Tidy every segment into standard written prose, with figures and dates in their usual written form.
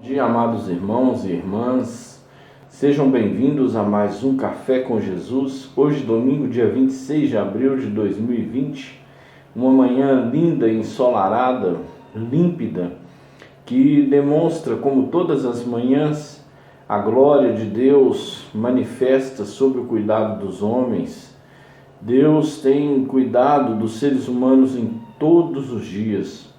Bom dia, amados irmãos e irmãs, sejam bem-vindos a mais um Café com Jesus. Hoje, domingo, dia 26 de abril de 2020, uma manhã linda, ensolarada, límpida, que demonstra, como todas as manhãs, a glória de Deus manifesta sobre o cuidado dos homens. Deus tem cuidado dos seres humanos em todos os dias.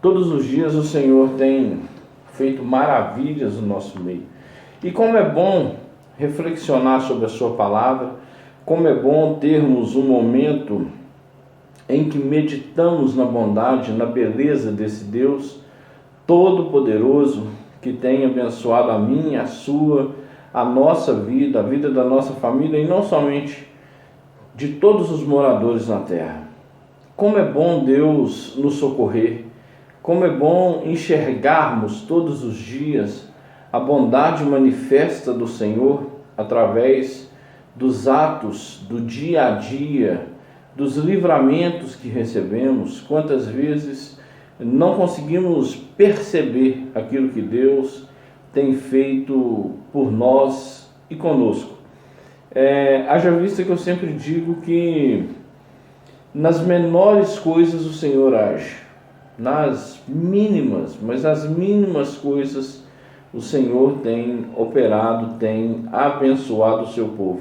Todos os dias o Senhor tem feito maravilhas no nosso meio. E como é bom reflexionar sobre a sua palavra, como é bom termos um momento em que meditamos na bondade, na beleza desse Deus Todo-Poderoso, que tem abençoado a minha, a sua, a nossa vida, a vida da nossa família e não somente de todos os moradores na terra. Como é bom Deus nos socorrer. Como é bom enxergarmos todos os dias a bondade manifesta do Senhor através dos atos do dia a dia, dos livramentos que recebemos. Quantas vezes não conseguimos perceber aquilo que Deus tem feito por nós e conosco. Haja vista que eu sempre digo que nas menores coisas o Senhor age. Nas mínimas, mas nas mínimas coisas o Senhor tem operado, tem abençoado o seu povo.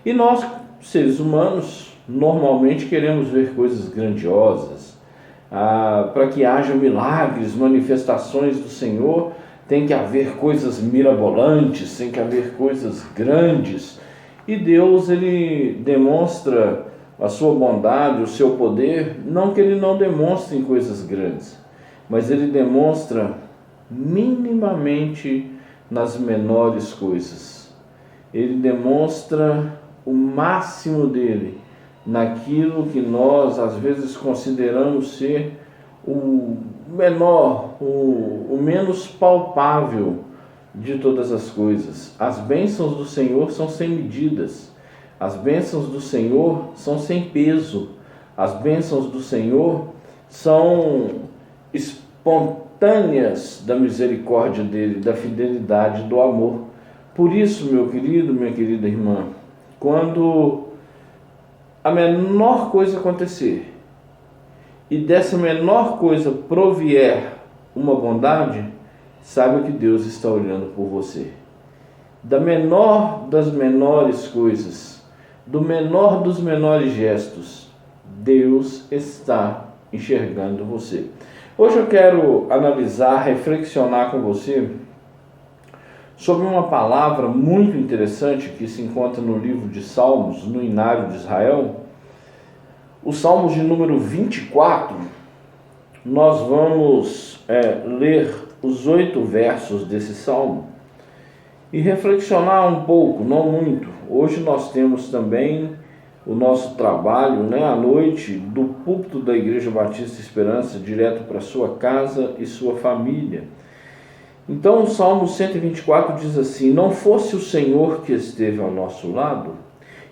E nós, seres humanos, normalmente queremos ver coisas grandiosas. Para que haja milagres, manifestações do Senhor, tem que haver coisas mirabolantes, tem que haver coisas grandes. E Deus, Ele demonstra a sua bondade, o seu poder, não que Ele não demonstre em coisas grandes, mas Ele demonstra minimamente nas menores coisas. Ele demonstra o máximo dele naquilo que nós às vezes consideramos ser o menor, o menos palpável de todas as coisas. As bênçãos do Senhor são sem medidas. As bênçãos do Senhor são sem peso. As bênçãos do Senhor são espontâneas da misericórdia dele, da fidelidade, do amor. Por isso, meu querido, minha querida irmã, quando a menor coisa acontecer e dessa menor coisa provier uma bondade, saiba que Deus está olhando por você. Da menor das menores coisas, do menor dos menores gestos, Deus está enxergando você. Hoje eu quero analisar, reflexionar com você sobre uma palavra muito interessante que se encontra no livro de Salmos, no Inário de Israel. O Salmos de número 24, nós vamos ler os 8 versos desse Salmo e reflexionar um pouco, não muito. Hoje nós temos também o nosso trabalho, à noite, do púlpito da Igreja Batista Esperança, direto para sua casa e sua família. Então o Salmo 124 diz assim: não fosse o Senhor que esteve ao nosso lado,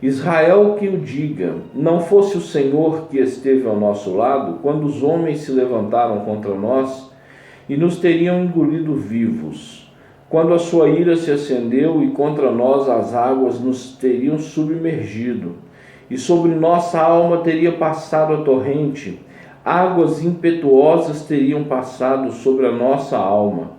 Israel que o diga, não fosse o Senhor que esteve ao nosso lado, quando os homens se levantaram contra nós e nos teriam engolido vivos. Quando a sua ira se acendeu e contra nós as águas nos teriam submergido, e sobre nossa alma teria passado a torrente, águas impetuosas teriam passado sobre a nossa alma.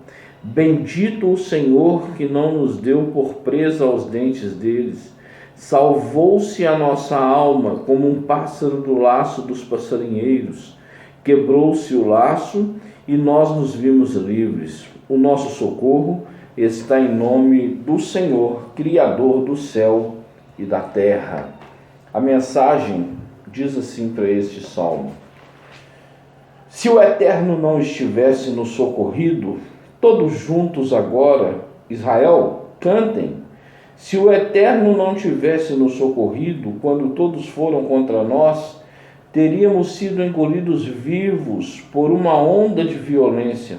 Bendito o Senhor que não nos deu por presa aos dentes deles. Salvou-se a nossa alma como um pássaro do laço dos passarinheiros. Quebrou-se o laço e nós nos vimos livres. O nosso socorro está em nome do Senhor, Criador do céu e da terra. A mensagem diz assim para este salmo: se o Eterno não estivesse nos socorrido, todos juntos agora, Israel, cantem. Se o Eterno não tivesse nos socorrido, quando todos foram contra nós, teríamos sido engolidos vivos por uma onda de violência,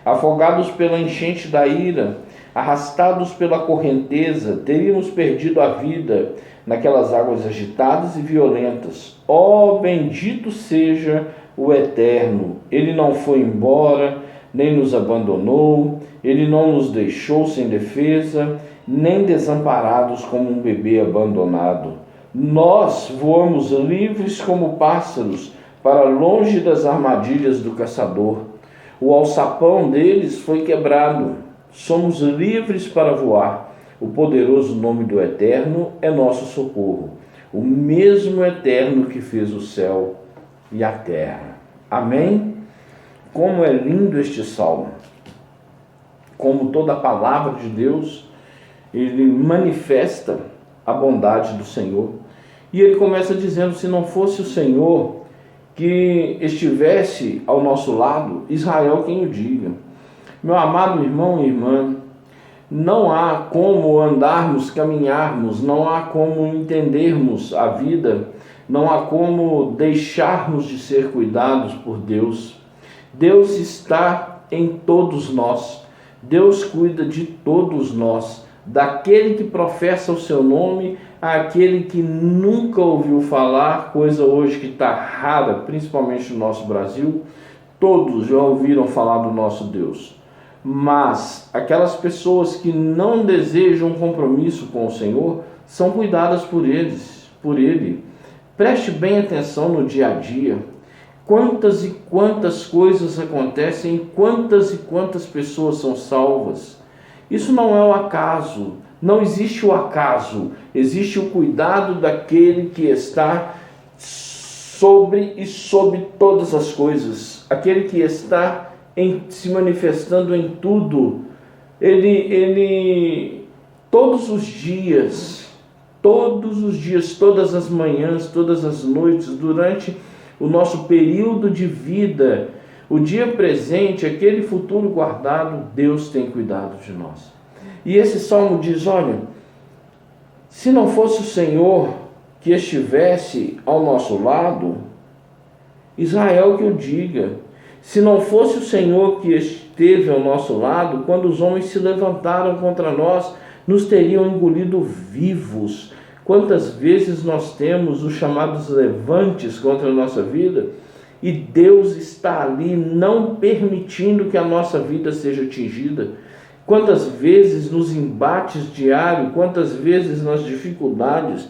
afogados pela enchente da ira, arrastados pela correnteza, teríamos perdido a vida naquelas águas agitadas e violentas. Ó, bendito seja o Eterno! Ele não foi embora, nem nos abandonou, Ele não nos deixou sem defesa, nem desamparados como um bebê abandonado. Nós voamos livres como pássaros para longe das armadilhas do caçador. O alçapão deles foi quebrado. Somos livres para voar. O poderoso nome do Eterno é nosso socorro. O mesmo Eterno que fez o céu e a terra. Amém? Como é lindo este salmo. Como toda a palavra de Deus, ele manifesta a bondade do Senhor. E ele começa dizendo, se não fosse o Senhor que estivesse ao nosso lado, Israel quem o diga. Meu amado irmão e irmã, não há como andarmos, caminharmos, não há como entendermos a vida, não há como deixarmos de ser cuidados por Deus. Deus está em todos nós. Deus cuida de todos nós, daquele que professa o seu nome àquele que nunca ouviu falar, coisa hoje que está rara, principalmente no nosso Brasil. Todos já ouviram falar do nosso Deus. Mas aquelas pessoas que não desejam um compromisso com o Senhor são cuidadas por Ele. Preste bem atenção no dia a dia. Quantas e quantas coisas acontecem, quantas e quantas pessoas são salvas. Isso não é o acaso, não existe o acaso, existe o cuidado daquele que está sobre e sob todas as coisas, aquele que está se manifestando em tudo. Ele todos os dias, todas as manhãs, todas as noites, durante o nosso período de vida, o dia presente, aquele futuro guardado, Deus tem cuidado de nós. E esse salmo diz, olha, se não fosse o Senhor que estivesse ao nosso lado, Israel que o diga, se não fosse o Senhor que esteve ao nosso lado, quando os homens se levantaram contra nós, nos teriam engolido vivos. Quantas vezes nós temos os chamados levantes contra a nossa vida e Deus está ali não permitindo que a nossa vida seja atingida. Quantas vezes nos embates diários, quantas vezes nas dificuldades.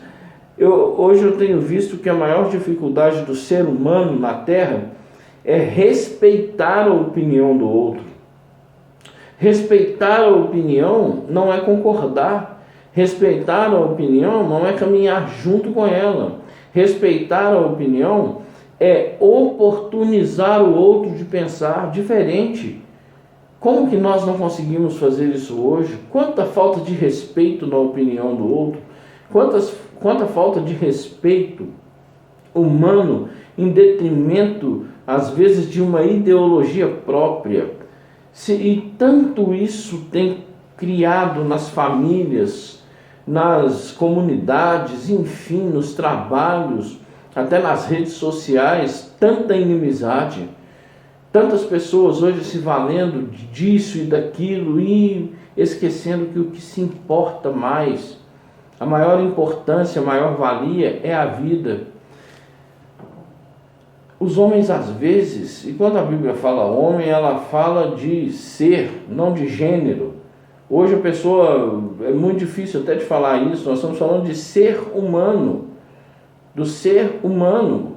Hoje eu tenho visto que a maior dificuldade do ser humano na Terra é respeitar a opinião do outro. Respeitar a opinião não é concordar. Respeitar a opinião não é caminhar junto com ela. Respeitar a opinião é oportunizar o outro de pensar diferente. Como que nós não conseguimos fazer isso hoje? Quanta falta de respeito na opinião do outro. Quanta falta de respeito humano em detrimento, às vezes, de uma ideologia própria. E tanto isso tem criado nas famílias, nas comunidades, enfim, nos trabalhos, até nas redes sociais, tanta inimizade, tantas pessoas hoje se valendo disso e daquilo e esquecendo que o que se importa mais, a maior importância, a maior valia é a vida. Os homens às vezes, e quando a Bíblia fala homem, ela fala de ser, não de gênero. Hoje a pessoa, é muito difícil até de falar isso, nós estamos falando de ser humano, do ser humano.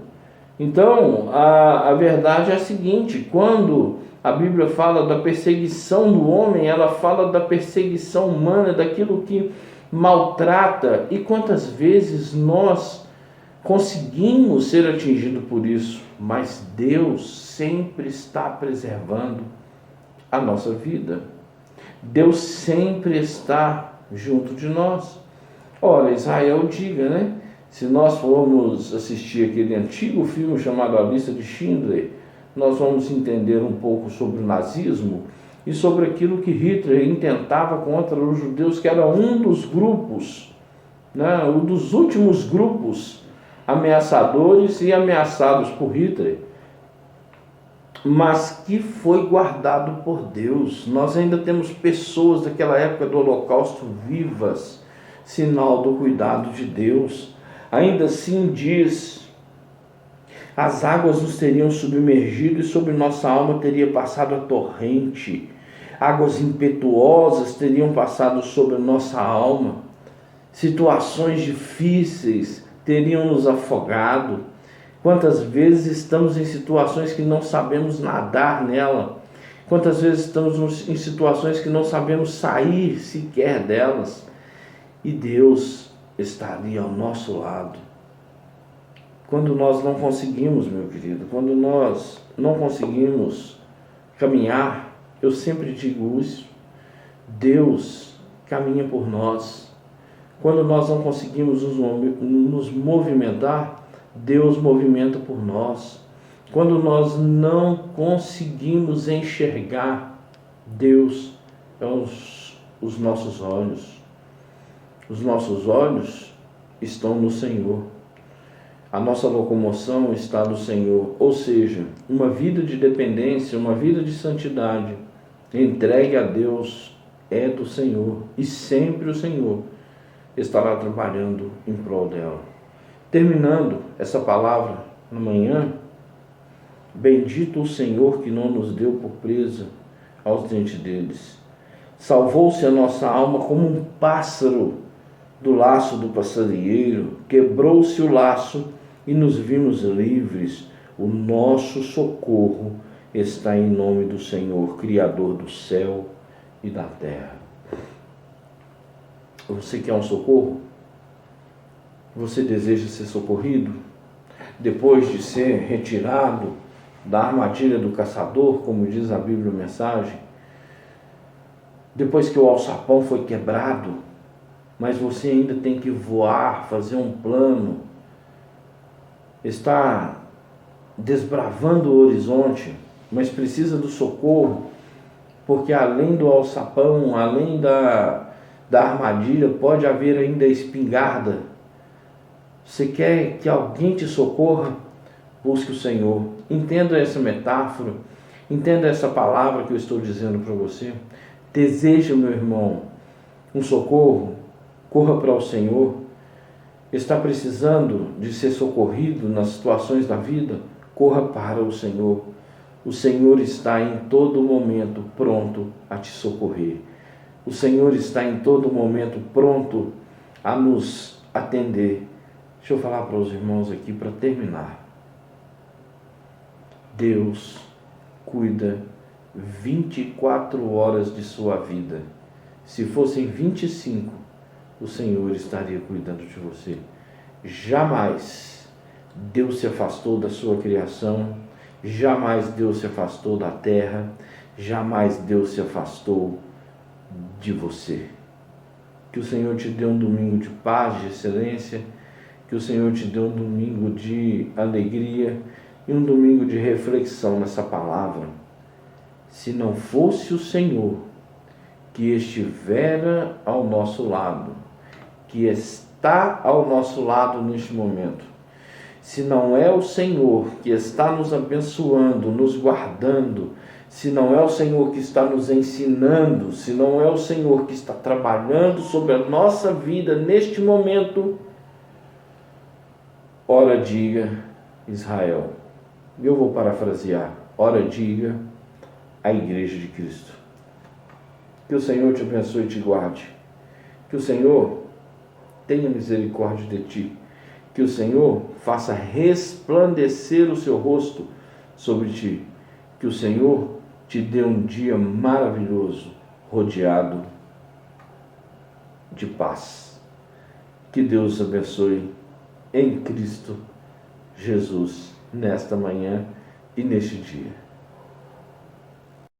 Então, a verdade é a seguinte, quando a Bíblia fala da perseguição do homem, ela fala da perseguição humana, daquilo que maltrata, e quantas vezes nós conseguimos ser atingidos por isso, mas Deus sempre está preservando a nossa vida. Deus sempre está junto de nós. Ora, Israel diga, né? Se nós formos assistir aquele antigo filme chamado A Lista de Schindler, nós vamos entender um pouco sobre o nazismo e sobre aquilo que Hitler intentava contra os judeus, que era um dos grupos, né? Um dos últimos grupos ameaçadores e ameaçados por Hitler, mas que foi guardado por Deus. Nós ainda temos pessoas daquela época do Holocausto vivas, sinal do cuidado de Deus. Ainda assim diz As águas nos teriam submergido e sobre nossa alma teria passado a torrente. Águas impetuosas teriam passado sobre nossa alma. Situações difíceis teriam nos afogado. Quantas vezes estamos em situações que não sabemos nadar nela? Quantas vezes estamos em situações que não sabemos sair sequer delas? E Deus estaria ao nosso lado. Quando nós não conseguimos, meu querido, quando nós não conseguimos caminhar, eu sempre digo isso, Deus caminha por nós. Quando nós não conseguimos nos movimentar, Deus movimenta por nós. Quando nós não conseguimos enxergar, Deus é os nossos olhos. Os nossos olhos estão no Senhor. A nossa locomoção está no Senhor. Ou seja, uma vida de dependência, uma vida de santidade, entregue a Deus, é do Senhor. E sempre o Senhor estará trabalhando em prol dela. Terminando essa palavra na manhã, bendito o Senhor que não nos deu por presa aos dentes deles. Salvou-se a nossa alma como um pássaro do laço do passarinheiro, quebrou-se o laço e nos vimos livres. O nosso socorro está em nome do Senhor, Criador do céu e da terra. Você quer um socorro? Você deseja ser socorrido? Depois de ser retirado da armadilha do caçador, como diz a Bíblia Mensagem, depois que o alçapão foi quebrado, mas você ainda tem que voar, fazer um plano, está desbravando o horizonte, mas precisa do socorro, porque além do alçapão, além da armadilha, pode haver ainda a espingarda. Você quer que alguém te socorra? Busque o Senhor. Entenda essa metáfora, entenda essa palavra que eu estou dizendo para você. Deseja, meu irmão, um socorro? Corra para o Senhor. Está precisando de ser socorrido nas situações da vida? Corra para o Senhor. O Senhor está em todo momento pronto a te socorrer. O Senhor está em todo momento pronto a nos atender. Deixa eu falar para os irmãos aqui para terminar. Deus cuida 24 horas de sua vida. Se fossem 25, o Senhor estaria cuidando de você. Jamais Deus se afastou da sua criação, jamais Deus se afastou da terra, jamais Deus se afastou de você. Que o Senhor te dê um domingo de paz, de excelência, que o Senhor te dê um domingo de alegria e um domingo de reflexão nessa palavra. Se não fosse o Senhor que estivera ao nosso lado, que está ao nosso lado neste momento, se não é o Senhor que está nos abençoando, nos guardando, se não é o Senhor que está nos ensinando, se não é o Senhor que está trabalhando sobre a nossa vida neste momento, ora diga Israel. Eu vou parafrasear. Ora diga a Igreja de Cristo. Que o Senhor te abençoe e te guarde. Que o Senhor tenha misericórdia de ti. Que o Senhor faça resplandecer o seu rosto sobre ti. Que o Senhor te dê um dia maravilhoso, rodeado de paz. Que Deus abençoe em Cristo Jesus nesta manhã e neste dia.